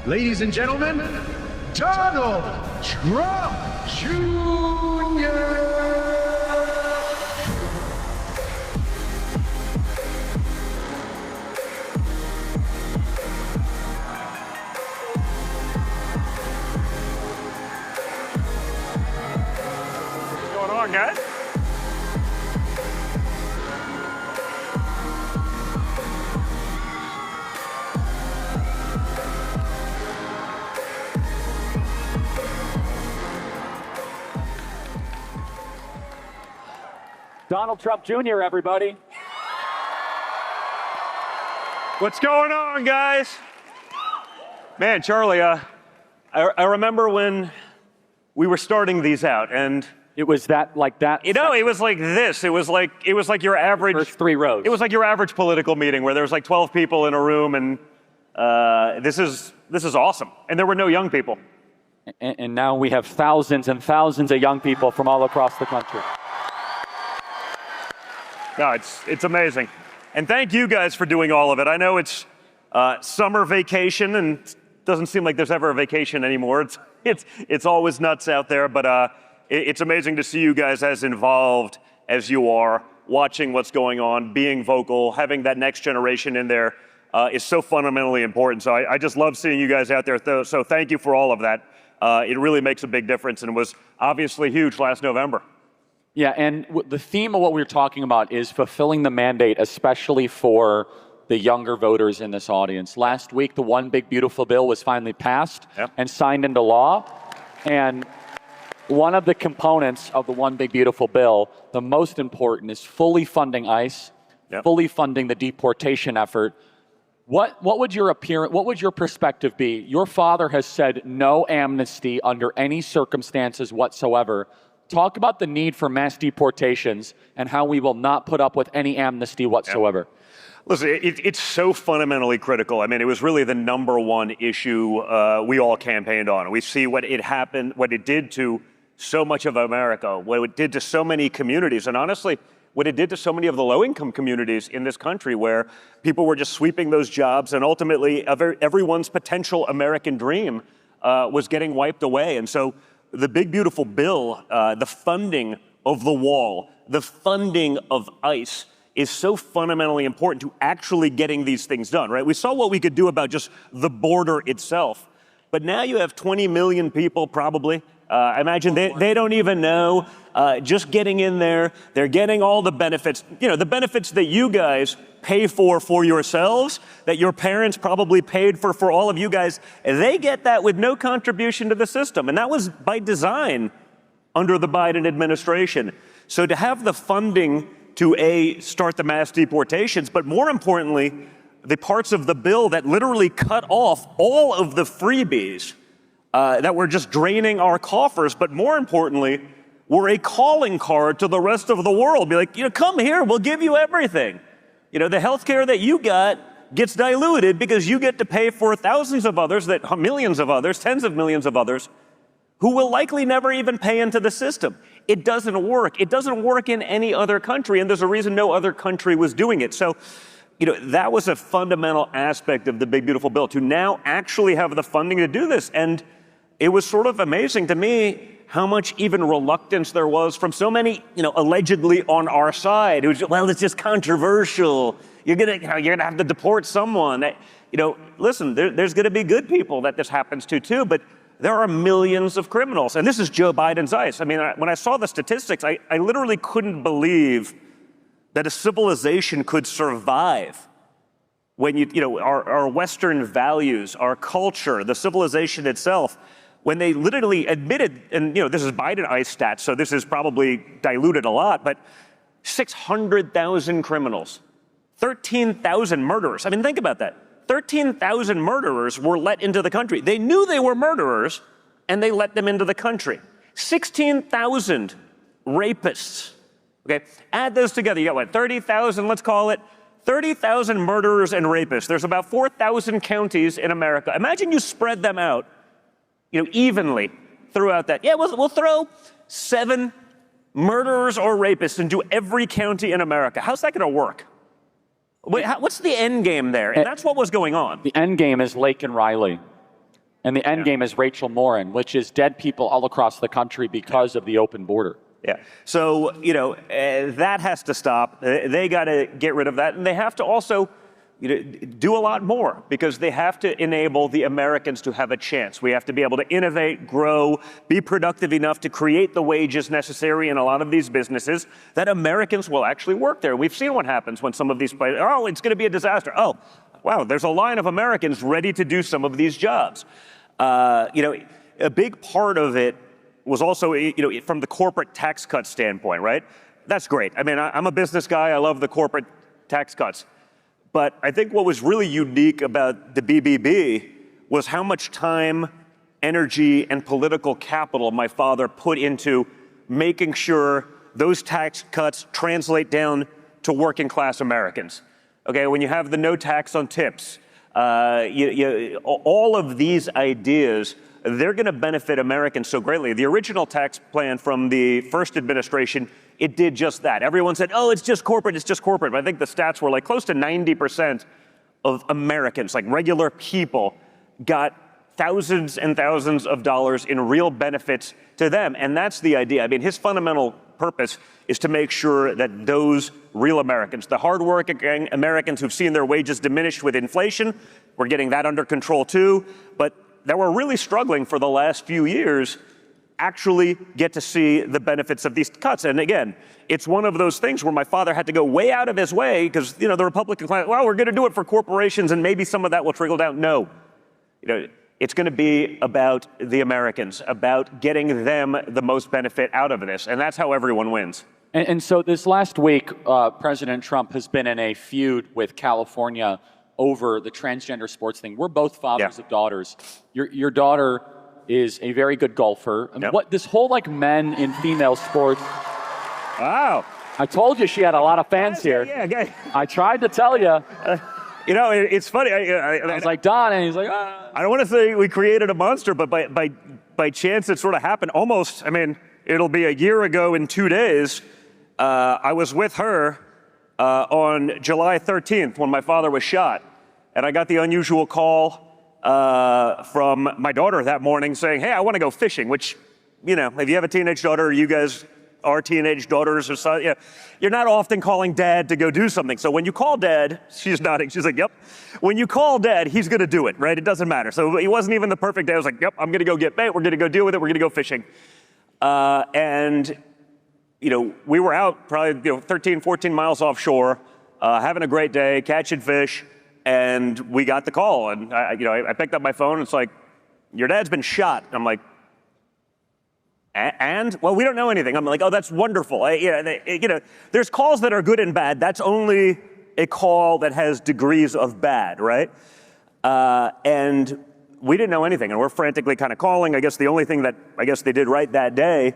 Ladies and gentlemen, Donald Trump Jr. What's going on, guys? Donald Trump Jr., everybody. What's going on, guys? Man, Charlie, I remember when we were starting these out, and It was like that. you know, it was like this. It was like your average First 3 rows. It was like your average political meeting where there was like 12 people in a room, and this is awesome. And there were no young people. And now we have thousands and thousands of young people from all across the country. No, it's amazing. And thank you guys for doing all of it. I know it's summer vacation, and it doesn't seem like there's ever a vacation anymore. It's always nuts out there, but it's amazing to see you guys as involved as you are, watching what's going on, being vocal, having that next generation in there is so fundamentally important. So I just love seeing you guys out there. So thank you for all of that. It really makes a big difference, and was obviously huge last November. Yeah, and the theme of what we're talking about is fulfilling the mandate, especially for the younger voters in this audience. Last week, the One Big Beautiful Bill was finally passed and signed into law. And one of the components of the One Big Beautiful Bill, the most important, is fully funding ICE, fully funding the deportation effort. What would your perspective be? Your father has said no amnesty under any circumstances whatsoever. Talk about the need for mass deportations and how we will not put up with any amnesty whatsoever. Listen, it's so fundamentally critical. I mean, it was really the #1 issue we all campaigned on. We see what it did to so much of America, what it did to so many communities, and honestly, what it did to so many of the low-income communities in this country, where people were just sweeping those jobs, and ultimately everyone's potential American dream was getting wiped away. And so the Big Beautiful Bill, the funding of the wall, the funding of ICE is so fundamentally important to actually getting these things done, right? We saw what we could do about just the border itself. But now you have 20 million people probably. I imagine they don't even know. Just getting in there, they're getting all the benefits. You know, the benefits that you guys pay for yourselves, that your parents probably paid for all of you guys. They get that with no contribution to the system. And that was by design under the Biden administration. So to have the funding to start the mass deportations, but more importantly, the parts of the bill that literally cut off all of the freebies that were just draining our coffers, but more importantly, were a calling card to the rest of the world. Be like, come here, we'll give you everything. The health care that you got gets diluted because you get to pay for thousands of others, millions of others, tens of millions of others, who will likely never even pay into the system. It doesn't work. It doesn't work in any other country, and there's a reason no other country was doing it. So, that was a fundamental aspect of the Big Beautiful Bill, to now actually have the funding to do this. And it was sort of amazing to me how much even reluctance there was from so many, allegedly on our side, who's, well, it's just controversial. You're gonna have to deport someone. Listen, there's gonna be good people that this happens to too, but there are millions of criminals, and this is Joe Biden's ICE. I mean, when I saw the statistics, I literally couldn't believe that a civilization could survive when our Western values, our culture, the civilization itself, when they literally admitted, and this is Biden ICE stats, so this is probably diluted a lot, but 600,000 criminals, 13,000 murderers. I mean, think about that. 13,000 murderers were let into the country. They knew they were murderers, and they let them into the country. 16,000 rapists. Okay, add those together. You got what, 30,000, let's call it. 30,000 murderers and rapists. There's about 4,000 counties in America. Imagine you spread them out, evenly throughout that. Yeah, we'll throw 7 murderers or rapists into every county in America. How's that going to work? Wait, what's the end game there? And that's what was going on. The end game is Lake and Riley. And the end game is Rachel Morin, which is dead people all across the country because of the open border. Yeah. So, that has to stop. They got to get rid of that. And they have to also do a lot more, because they have to enable the Americans to have a chance. We have to be able to innovate, grow, be productive enough to create the wages necessary in a lot of these businesses that Americans will actually work there. We've seen what happens when some of these places, oh, it's going to be a disaster. Oh, wow, there's a line of Americans ready to do some of these jobs. A big part of it was also, from the corporate tax cut standpoint, right? That's great. I mean, I'm a business guy. I love the corporate tax cuts. But I think what was really unique about the BBB was how much time, energy, and political capital my father put into making sure those tax cuts translate down to working class Americans. Okay, when you have the no tax on tips, all of these ideas, they're going to benefit Americans so greatly. The original tax plan from the first administration, it did just that. Everyone said, oh, it's just corporate, it's just corporate. But I think the stats were like close to 90% of Americans, like regular people, got thousands and thousands of dollars in real benefits to them. And that's the idea. I mean, his fundamental purpose is to make sure that those real Americans, the hardworking Americans who've seen their wages diminished with inflation, we're getting that under control too, but that were really struggling for the last few years, actually get to see the benefits of these cuts. And again, it's one of those things where my father had to go way out of his way because, the Republican class, well, we're going to do it for corporations and maybe some of that will trickle down. No, it's going to be about the Americans, about getting them the most benefit out of this. And that's how everyone wins. And so this last week, President Trump has been in a feud with California over the transgender sports thing. We're both fathers of daughters. Your daughter is a very good golfer. I mean, what this whole men in female sports. Wow. I told you she had a lot of fans here. Yeah. I tried to tell you. It's funny. I was like, Don, and he's like, ah. I don't want to say we created a monster, but by chance it sort of happened almost. I mean, it'll be a year ago in 2 days. I was with her on July 13th when my father was shot. And I got the unusual call from my daughter that morning saying, hey, I want to go fishing, which, if you have a teenage daughter, you guys are teenage daughters or so, you're not often calling dad to go do something. So when you call dad, she's nodding, she's like, yep. When you call dad, he's going to do it, right? It doesn't matter. So it wasn't even the perfect day. I was like, yep, I'm going to go get bait. We're going to go deal with it. We're going to go fishing. We were out probably 13, 14 miles offshore, having a great day, catching fish. And we got the call, and I picked up my phone. And it's like, your dad's been shot. I'm like, and well, we don't know anything. I'm like, oh, that's wonderful. There's calls that are good and bad. That's only a call that has degrees of bad, right? And we didn't know anything, and we're frantically kind of calling. I guess the only thing that they did right that day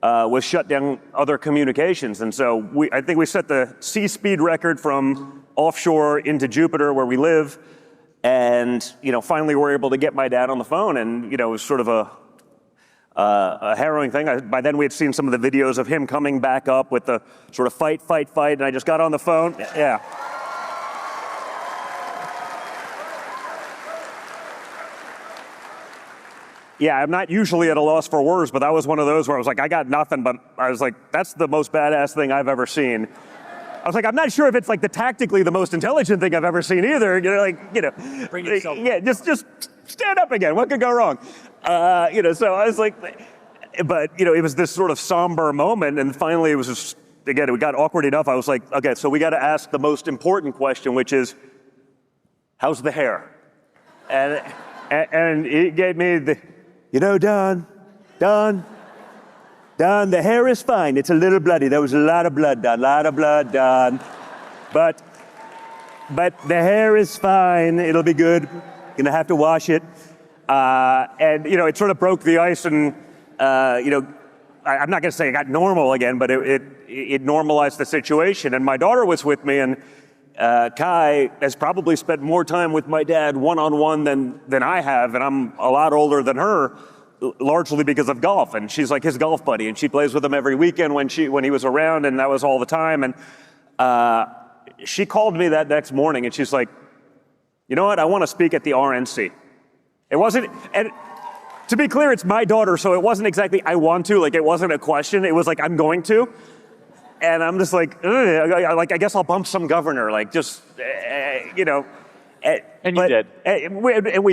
was shut down other communications. And so I think we set the sea speed record from offshore into Jupiter where we live. And, finally we're able to get my dad on the phone. And, it was sort of a harrowing thing. By then we had seen some of the videos of him coming back up with the sort of fight. And I just got on the phone. Yeah. Yeah, I'm not usually at a loss for words, but that was one of those where I was like, I got nothing, but I was like, that's the most badass thing I've ever seen. I was like, I'm not sure if it's tactically the most intelligent thing I've ever seen either. Bring yourself. Yeah, just stand up again. What could go wrong? So I was like, but it was this sort of somber moment, and finally it was just, again, it got awkward enough. I was like, okay, so we got to ask the most important question, which is, how's the hair? And it gave me Don, the hair is fine. It's a little bloody. There was a lot of blood, Don. But the hair is fine. It'll be good. Gonna have to wash it. It sort of broke the ice, and I'm not gonna say it got normal again, but it normalized the situation. And my daughter was with me, and Kai has probably spent more time with my dad one-on-one than I have, and I'm a lot older than her, largely because of golf. And she's like his golf buddy, and she plays with him every weekend when he was around, and that was all the time. And she called me that next morning, and she's like, you know what, I want to speak at the RNC. It wasn't, and to be clear, it's my daughter, so it wasn't exactly I want to, like it wasn't a question. It was like I'm going to, and I'm just like, I guess I'll bump some governor, like just, you know. And you did.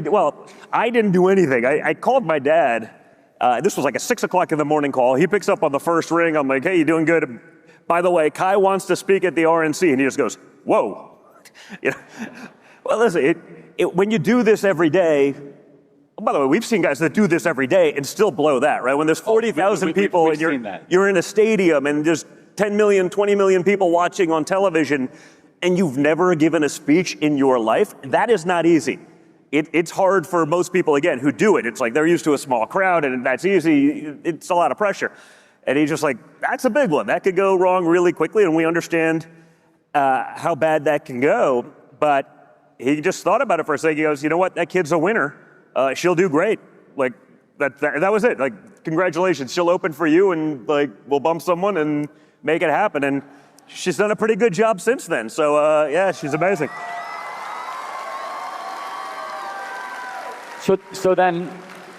Well, I didn't do anything. I called my dad. This was like a 6 o'clock in the morning call. He picks up on the first ring. I'm like, hey, you doing good? By the way, Kai wants to speak at the RNC, and he just goes, whoa. You know? Well, listen, when you do this every day. By the way, we've seen guys that do this every day and still blow that, right? When there's 40,000 people and you're in a stadium and there's 10 million, 20 million people watching on television and you've never given a speech in your life, that is not easy. It's hard for most people, again, who do it. It's like they're used to a small crowd and that's easy. It's a lot of pressure. And he's just like, that's a big one. That could go wrong really quickly, and we understand how bad that can go. But he just thought about it for a second. He goes, you know what? That kid's a winner. She'll do great. Like that was it. Like, congratulations. She'll open for you, and like we'll bump someone and make it happen. And she's done a pretty good job since then. So yeah, she's amazing. So then,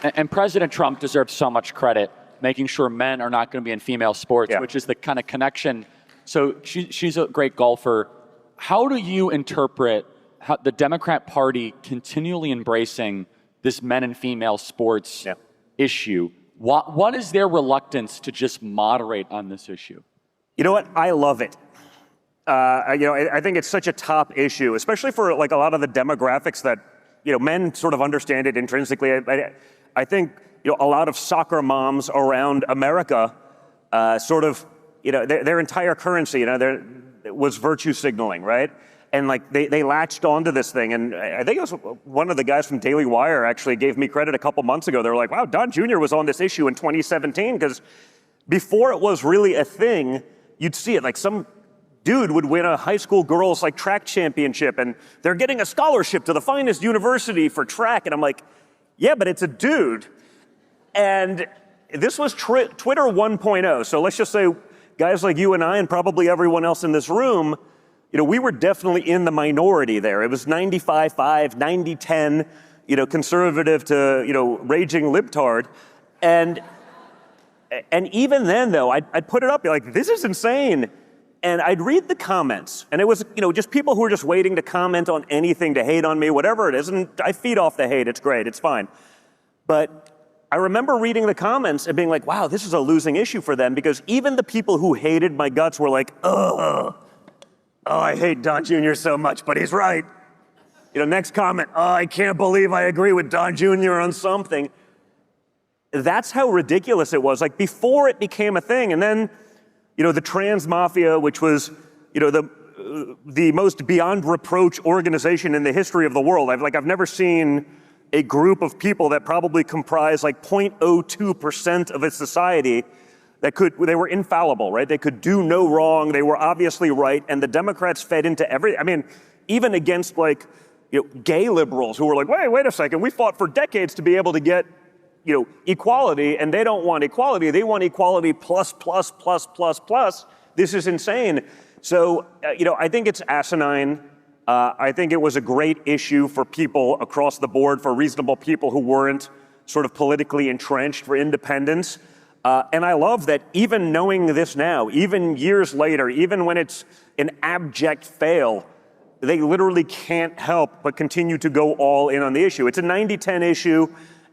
and President Trump deserves so much credit, making sure men are not going to be in female sports, which is the kind of connection. So she's a great golfer. How do you interpret how the Democrat Party continually embracing this men and female sports issue? What is their reluctance to just moderate on this issue? You know what? I love it. I think it's such a top issue, especially for like a lot of the demographics that, men sort of understand it intrinsically. I think, a lot of soccer moms around America sort of, their entire currency, was virtue signaling, right? And like they latched onto this thing. And I think it was one of the guys from Daily Wire actually gave me credit a couple months ago. They were like, wow, Don Jr. was on this issue in 2017, because before it was really a thing, you'd see it. Like some dude would win a high school girls like track championship and they're getting a scholarship to the finest university for track. And I'm like, yeah, but it's a dude. And this was Twitter 1.0. So let's just say guys like you and I and probably everyone else in this room, we were definitely in the minority there. It was 95-5, 90-10, conservative to, raging libtard. And even then, though, I'd put it up, like, this is insane. And I'd read the comments. And it was, just people who were just waiting to comment on anything, to hate on me, whatever it is. And I feed off the hate. It's great. It's fine. But I remember reading the comments and being like, wow, this is a losing issue for them, because even the people who hated my guts were like, oh, I hate Don Jr. so much, but he's right. Next comment, oh, I can't believe I agree with Don Jr. on something. That's how ridiculous it was, like before it became a thing. And then, the trans mafia, which was, the most beyond reproach organization in the history of the world. I've never seen a group of people that probably comprise like 0.02% of its society they were infallible, right? They could do no wrong. They were obviously right. And the Democrats fed into even against like, gay liberals who were like, wait a second. We fought for decades to be able to get, equality, and they don't want equality. They want equality plus. This is insane. So, I think it's asinine. I think it was a great issue for people across the board, for reasonable people who weren't sort of politically entrenched, for independents. And I love that even knowing this now, even years later, even when it's an abject fail, they literally can't help but continue to go all in on the issue. It's a 90-10 issue.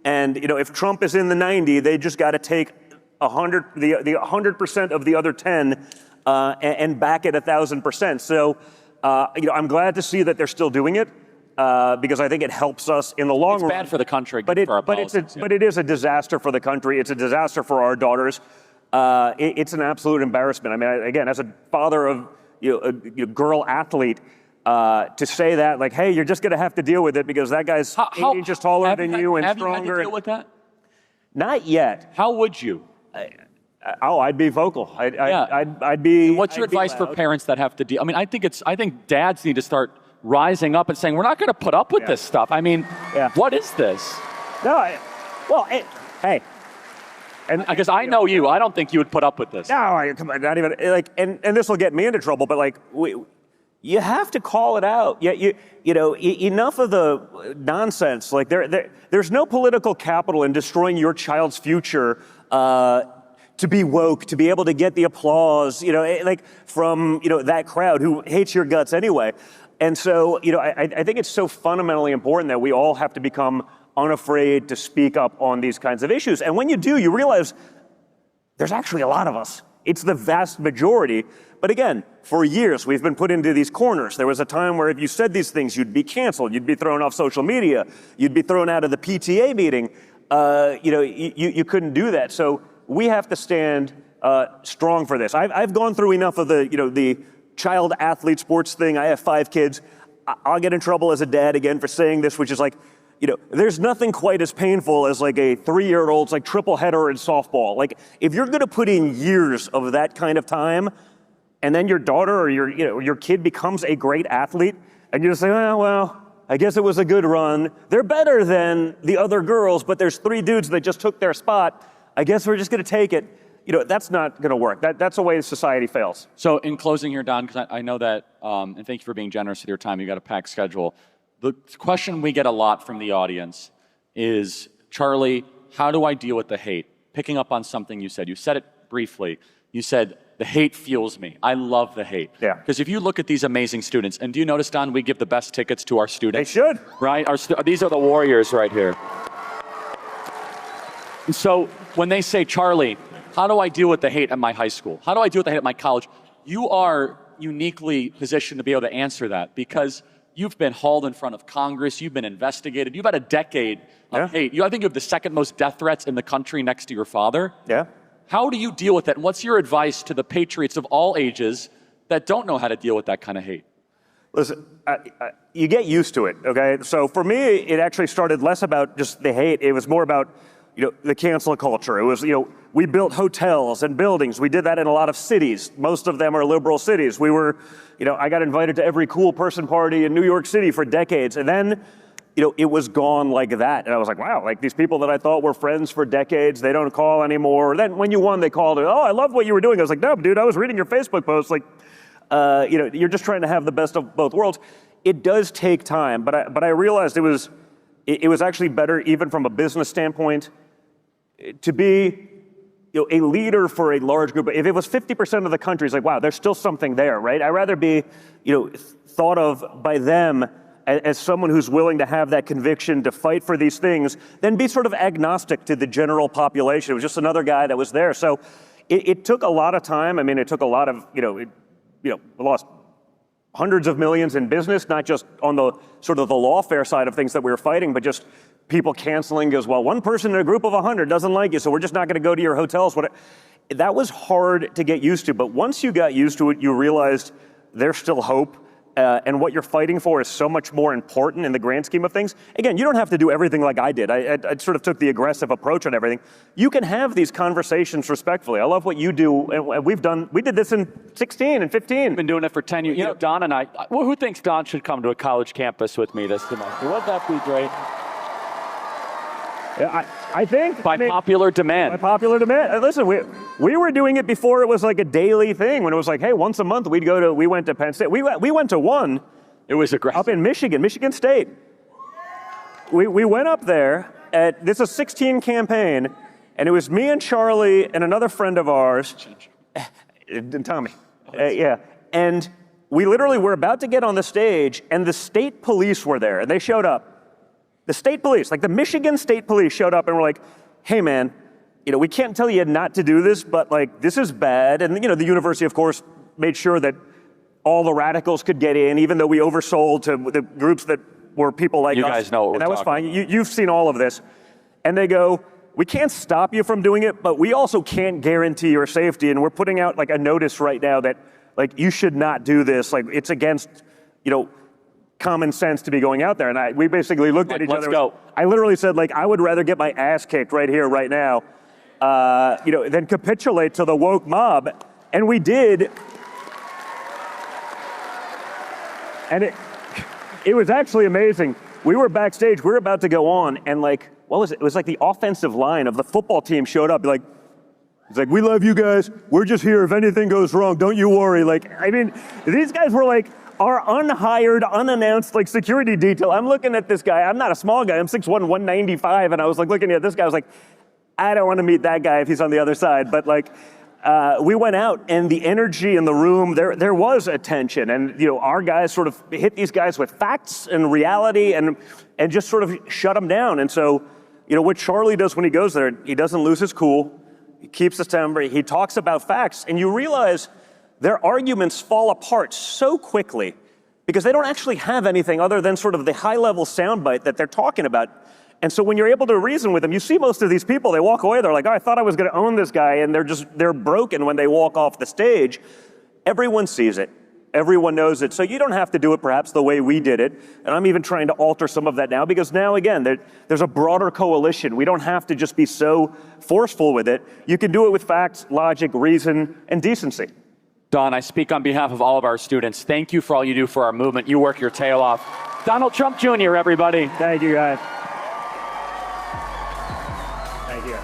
And, if Trump is in the 90, they just got to take 100% of the other 10 and back it 1,000%. So, I'm glad to see that they're still doing it. Because I think it helps us in the long run. It's bad for the country, but it is a disaster for the country. It's a disaster for our daughters. It's an absolute embarrassment. Again, as a father of a girl athlete, to say that, like, hey, you're just going to have to deal with it because that guy's 8 inches taller than you and stronger. Have you had to deal with that? Not yet. How would you? I'd be vocal. I'd be. What's your advice for parents that have to deal? I think dads need to start rising up and saying, we're not going to put up with this stuff. What is this? No, hey. And because I know you, I don't think you would put up with this. No, come on, not even like, and this will get me into trouble. But like, you have to call it out. Enough of the nonsense. Like there's no political capital in destroying your child's future to be woke, to be able to get the applause, from that crowd who hates your guts anyway. And so, I think it's so fundamentally important that we all have to become unafraid to speak up on these kinds of issues. And when you do, you realize there's actually a lot of us. It's the vast majority. But again, for years, we've been put into these corners. There was a time where if you said these things, you'd be canceled. You'd be thrown off social media. You'd be thrown out of the PTA meeting. You couldn't do that. So we have to stand strong for this. I've gone through enough of the child athlete sports thing. I have 5 kids. I'll get in trouble as a dad again for saying this, which is like, there's nothing quite as painful as like a 3-year-old's like triple header in softball. Like if you're going to put in years of that kind of time, and then your daughter or your kid becomes a great athlete, and you just say, well, I guess it was a good run. They're better than the other girls, but there's 3 dudes that just took their spot. I guess we're just going to take it. That's not going to work. That's the way society fails. So in closing here, Don, because I know that, and thank you for being generous with your time. You got a packed schedule. The question we get a lot from the audience is, Charlie, how do I deal with the hate? Picking up on something you said. You said it briefly. You said, the hate fuels me. I love the hate. Yeah. Because if you look at these amazing students, and do you notice, Don, we give the best tickets to our students? They should. Right? These are the warriors right here. And so when they say, Charlie, how do I deal with the hate at my high school? How do I deal with the hate at my college? You are uniquely positioned to be able to answer that because you've been hauled in front of Congress. You've been investigated. You've had a decade of hate. I think you have the 2nd most death threats in the country next to your father. Yeah. How do you deal with that? And what's your advice to the patriots of all ages that don't know how to deal with that kind of hate? Listen, you get used to it, okay? So for me, it actually started less about just the hate. It was more about, the cancel culture. It was, we built hotels and buildings. We did that in a lot of cities. Most of them are liberal cities. We were, I got invited to every cool person party in New York City for decades. And then, it was gone like that. And I was like, wow, like these people that I thought were friends for decades, they don't call anymore. Then when you won, they called it, oh, I love what you were doing. I was like, no, dude, I was reading your Facebook post. Like, you're just trying to have the best of both worlds. It does take time, but I realized it was actually better, even from a business standpoint, to be a leader for a large group. If it was 50% of the country, it's like, wow, there's still something there, right? I'd rather be thought of by them as someone who's willing to have that conviction to fight for these things than be sort of agnostic to the general population. It was just another guy that was there. So it took a lot of time. I mean, it took a lot of, we lost hundreds of millions in business, not just on the sort of the lawfare side of things that we were fighting, but just people canceling because, well, one person in a group of 100 doesn't like you, so we're just not going to go to your hotels. That was hard to get used to, but once you got used to it, you realized there's still hope, and what you're fighting for is so much more important in the grand scheme of things. Again, you don't have to do everything like I did. I sort of took the aggressive approach on everything. You can have these conversations respectfully. I love what you do, and we did this in 16 and 15. Been doing it for 10 years. Don and I, who thinks Don should come to a college campus with me this semester? Wouldn't that be great? Yeah, I think by popular demand. By popular demand. Listen, we were doing it before it was like a daily thing. When it was like, hey, once a month we went to Penn State. We went to one. It was aggressive. Up in Michigan State. We went up there. This is a 16 campaign, and it was me and Charlie and another friend of ours, and Tommy. Yeah, and we literally were about to get on the stage, and the state police were there, and they showed up. The state police, like the Michigan State Police showed up and were like, hey man, we can't tell you not to do this, but like, this is bad. And the university, of course, made sure that all the radicals could get in, even though we oversold to the groups that were people like us. You guys know what we're talking about. And that was fine. about. You've seen all of this. And they go, we can't stop you from doing it, but we also can't guarantee your safety. And we're putting out like a notice right now that like, you should not do this. Like, it's against, common sense to be going out there. And we basically looked at each other. Let's go. I literally said, like, I would rather get my ass kicked right here, right now, than capitulate to the woke mob. And we did. And it was actually amazing. We were backstage, we were about to go on, and like, what was it? It was like the offensive line of the football team showed up, like, it's like, we love you guys. We're just here if anything goes wrong. Don't you worry. Like, I mean, these guys were like our unhired, unannounced like security detail. I'm looking at this guy. I'm not a small guy. I'm 6'1", 195, and I was like looking at this guy. I was like, I don't want to meet that guy if he's on the other side. But like, we went out, and the energy in the room, there was a tension, and our guys sort of hit these guys with facts and reality, and just sort of shut them down. And so, what Charlie does when he goes there, he doesn't lose his cool. He keeps his temper. He talks about facts, and you realize their arguments fall apart so quickly because they don't actually have anything other than sort of the high-level soundbite that they're talking about. And so when you're able to reason with them, you see most of these people, they walk away, they're like, oh, I thought I was going to own this guy, and they're broken when they walk off the stage. Everyone sees it. Everyone knows it. So you don't have to do it perhaps the way we did it. And I'm even trying to alter some of that now because now, again, there's a broader coalition. We don't have to just be so forceful with it. You can do it with facts, logic, reason, and decency. Don, I speak on behalf of all of our students. Thank you for all you do for our movement. You work your tail off. Donald Trump Jr., everybody. Thank you, guys. Thank you.